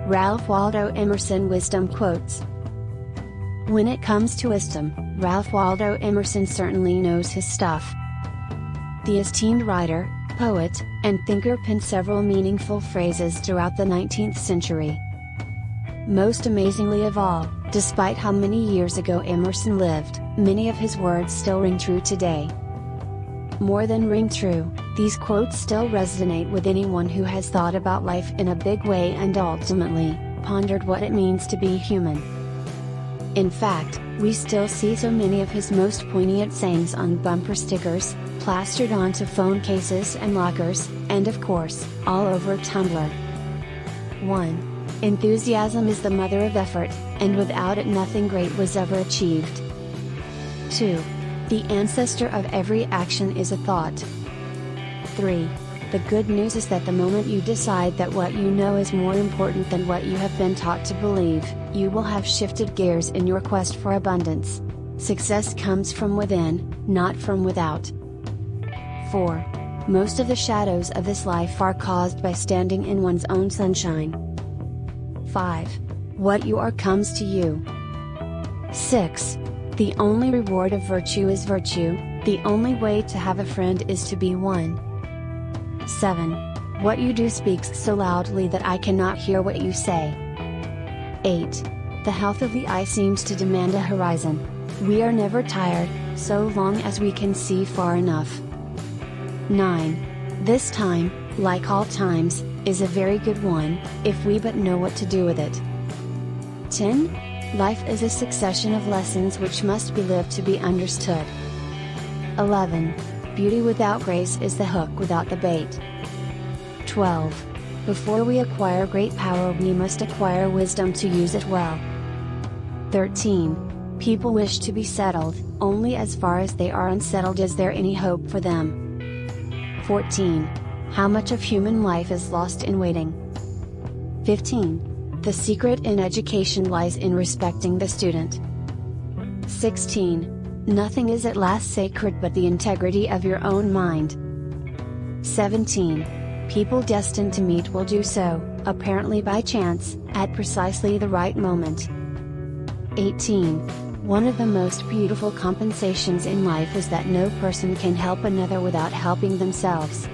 Ralph Waldo Emerson Wisdom Quotes. When it comes to wisdom, Ralph Waldo Emerson certainly knows his stuff. The esteemed writer, poet, and thinker penned several meaningful phrases throughout the 19th century. Most amazingly of all, despite how many years ago Emerson lived, many of his words still ring true today. More than ring true, these quotes still resonate with anyone who has thought about life in a big way and ultimately, pondered what it means to be human. In fact, we still see so many of his most poignant sayings on bumper stickers, plastered onto phone cases and lockers, and of course, all over Tumblr. 1. Enthusiasm is the mother of effort, and without it nothing great was ever achieved. 2. The ancestor of every action is a thought. 3. The good news is that the moment you decide that what you know is more important than what you have been taught to believe, you will have shifted gears in your quest for abundance. Success comes from within, not from without. 4. Most of the shadows of this life are caused by standing in one's own sunshine. 5. What you are comes to you. 6. The only reward of virtue is virtue, the only way to have a friend is to be one. 7. What you do speaks so loudly that I cannot hear what you say. 8. The health of the eye seems to demand a horizon. We are never tired, so long as we can see far enough. 9. This time, like all times, is a very good one, if we but know what to do with it. 10. Life is a succession of lessons which must be lived to be understood. 11. Beauty without grace is the hook without the bait. 12. Before we acquire great power we must acquire wisdom to use it well. 13. People wish to be settled, only as far as they are unsettled is there any hope for them. 14. How much of human life is lost in waiting. 15. The secret in education lies in respecting the student. 16. Nothing is at last sacred but the integrity of your own mind. 17. People destined to meet will do so, apparently by chance, at precisely the right moment. 18. One of the most beautiful compensations in life is that no person can help another without helping themselves.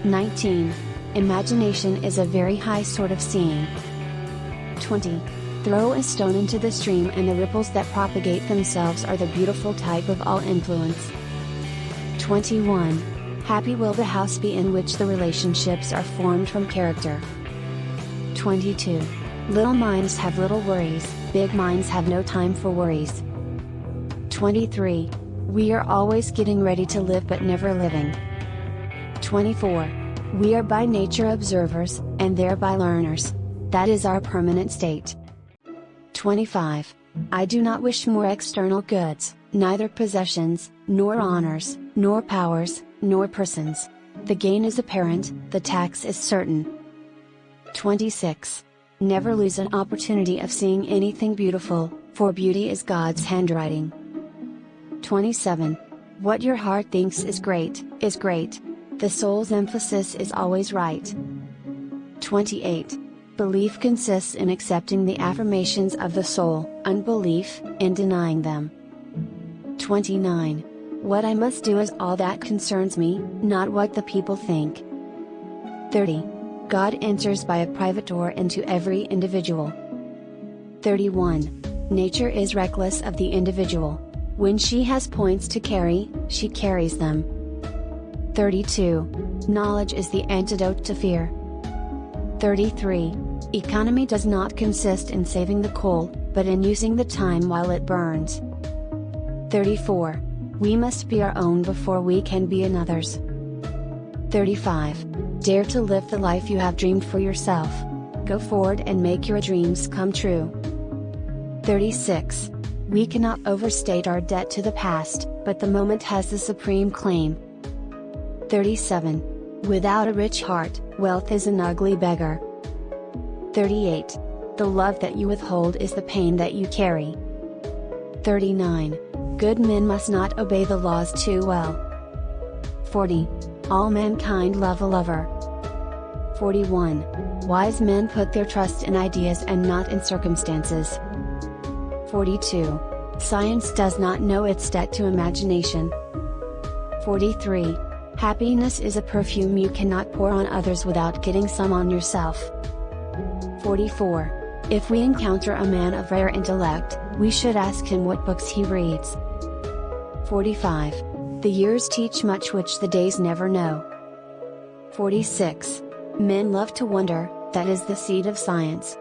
19. Imagination is a very high sort of seeing. 20. Throw a stone into the stream and the ripples that propagate themselves are the beautiful type of all influence. 21. Happy will the house be in which the relationships are formed from character. 22. Little minds have little worries, big minds have no time for worries. 23. We are always getting ready to live but never living. 24. We are by nature observers, and thereby learners. That is our permanent state. 25. I do not wish more external goods, neither possessions, nor honors, nor powers, nor persons. The gain is apparent, the tax is certain. 26. Never lose an opportunity of seeing anything beautiful, for beauty is God's handwriting. 27. What your heart thinks is great, is great. The soul's emphasis is always right. 28. Belief consists in accepting the affirmations of the soul, unbelief, in denying them. 29. What I must do is all that concerns me, not what the people think. 30. God enters by a private door into every individual. 31. Nature is reckless of the individual. When she has points to carry, she carries them. 32. Knowledge is the antidote to fear. 33. Economy does not consist in saving the coal, but in using the time while it burns. 34. We must be our own before we can be another's. 35. Dare to live the life you have dreamed for yourself. Go forward and make your dreams come true. 36. We cannot overstate our debt to the past, but the moment has the supreme claim. 37. Without a rich heart, wealth is an ugly beggar. 38. The love that you withhold is the pain that you carry. 39. Good men must not obey the laws too well. 40. All mankind love a lover. 41. Wise men put their trust in ideas and not in circumstances. 42. Science does not know its debt to imagination. 43. Happiness is a perfume you cannot pour on others without getting some on yourself. 44. If we encounter a man of rare intellect, we should ask him what books he reads. 45. The years teach much which the days never know. 46. Men love to wonder, that is the seed of science.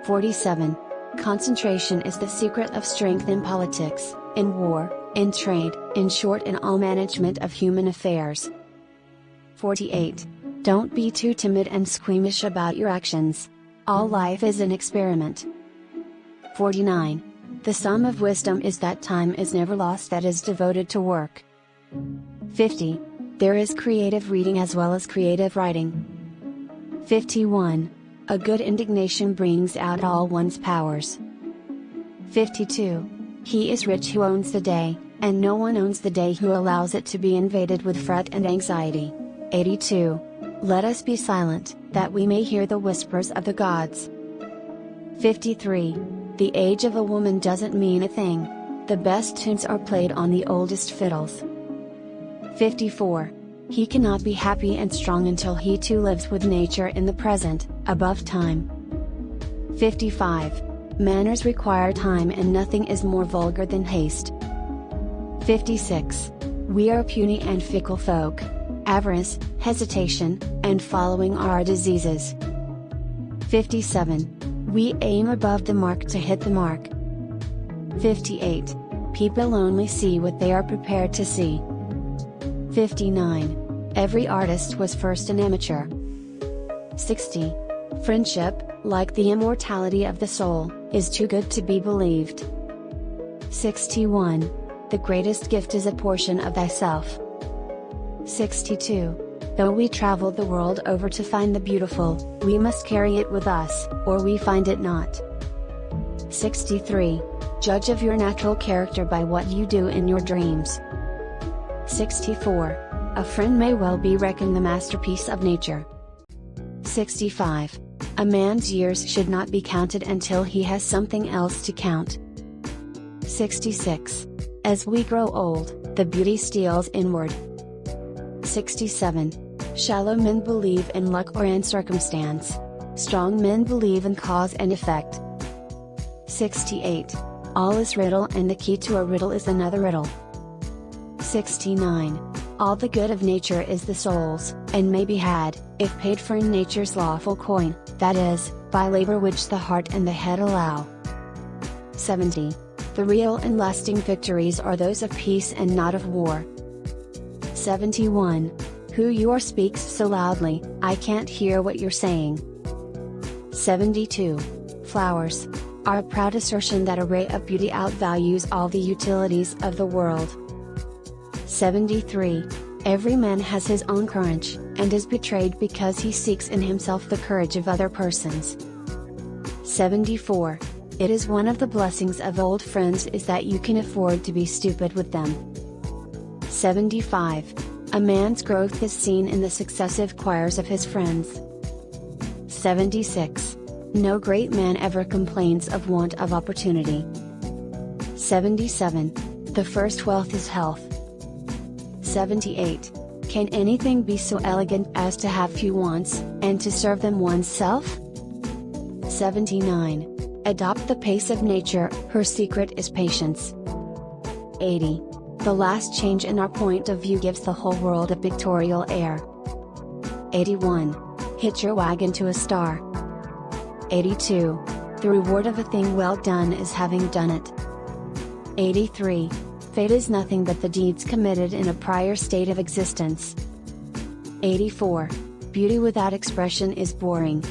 47. Concentration is the secret of strength in politics, in war, in trade, in short in all management of human affairs. 48. Don't be too timid and squeamish about your actions. All life is an experiment. 49. The sum of wisdom is that time is never lost that is devoted to work. 50. There is creative reading as well as creative writing. 51. A good indignation brings out all one's powers. 52. He is rich who owns the day, and no one owns the day who allows it to be invaded with fret and anxiety. 82. Let us be silent, that we may hear the whispers of the gods. 53. The age of a woman doesn't mean a thing. The best tunes are played on the oldest fiddles. 54. He cannot be happy and strong until he too lives with nature in the present, above time. 55. Manners require time and nothing is more vulgar than haste. 56. We are puny and fickle folk. Avarice, hesitation, and following are our diseases. 57. We aim above the mark to hit the mark. 58. People only see what they are prepared to see. 59. Every artist was first an amateur. 60. Friendship, like the immortality of the soul, is too good to be believed. 61. The greatest gift is a portion of thyself. 62. Though we travel the world over to find the beautiful, we must carry it with us, or we find it not. 63. Judge of your natural character by what you do in your dreams. 64. A friend may well be reckoned the masterpiece of nature. 65. A man's years should not be counted until he has something else to count. 66. As we grow old, the beauty steals inward. 67. Shallow men believe in luck or in circumstance. Strong men believe in cause and effect. 68. All is riddle and the key to a riddle is another riddle. 69. All the good of nature is the soul's, and may be had, if paid for in nature's lawful coin, that is, by labor which the heart and the head allow. 70. The real and lasting victories are those of peace and not of war. 71. Who you are speaks so loudly, I can't hear what you're saying. 72. Flowers are a proud assertion that a ray of beauty outvalues all the utilities of the world. 73. Every man has his own courage, and is betrayed because he seeks in himself the courage of other persons. 74. It is one of the blessings of old friends is that you can afford to be stupid with them. 75. A man's growth is seen in the successive choirs of his friends. 76. No great man ever complains of want of opportunity. 77. The first wealth is health. 78. Can anything be so elegant as to have few wants, and to serve them oneself? 79. Adopt the pace of nature, her secret is patience. 80. The last change in our point of view gives the whole world a pictorial air. 81. Hitch your wagon to a star. 82. The reward of a thing well done is having done it. 83. Fate is nothing but the deeds committed in a prior state of existence. 84. Beauty without expression is boring.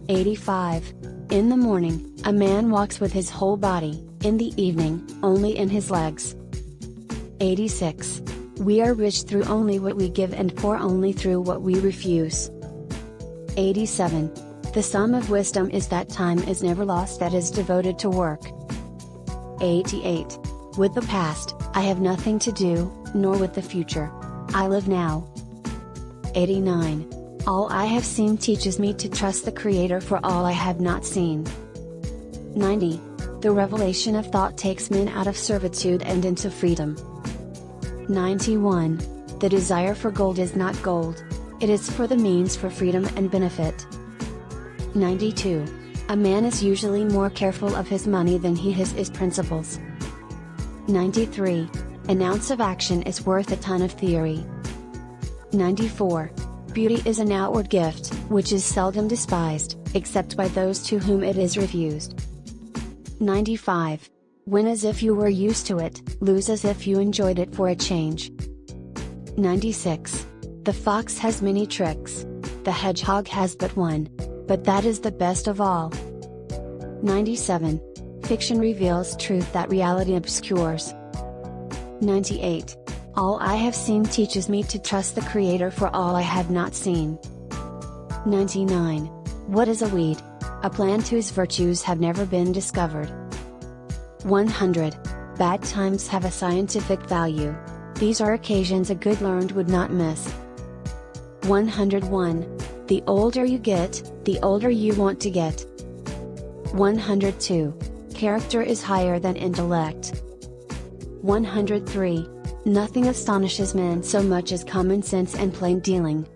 85. In the morning, a man walks with his whole body, in the evening, only in his legs. 86. We are rich through only what we give and poor only through what we refuse. 87. The sum of wisdom is that time is never lost that is devoted to work. 88. With the past, I have nothing to do, nor with the future. I live now. 89. All I have seen teaches me to trust the Creator for all I have not seen. 90. The revelation of thought takes men out of servitude and into freedom. 91. The desire for gold is not gold. It is for the means for freedom and benefit. 92. A man is usually more careful of his money than he is his principles. 93. An ounce of action is worth a ton of theory. 94. Beauty is an outward gift, which is seldom despised, except by those to whom it is refused. 95. Win as if you were used to it, lose as if you enjoyed it for a change. 96. The fox has many tricks. The hedgehog has but one. But that is the best of all. 97. Fiction reveals truth that reality obscures. 98. All I have seen teaches me to trust the Creator for all I have not seen. 99. What is a weed? A plant whose virtues have never been discovered. 100. Bad times have a scientific value. These are occasions a good learned would not miss. 101. The older you get, the older you want to get. 102. Character is higher than intellect. 103. Nothing astonishes men so much as common sense and plain dealing.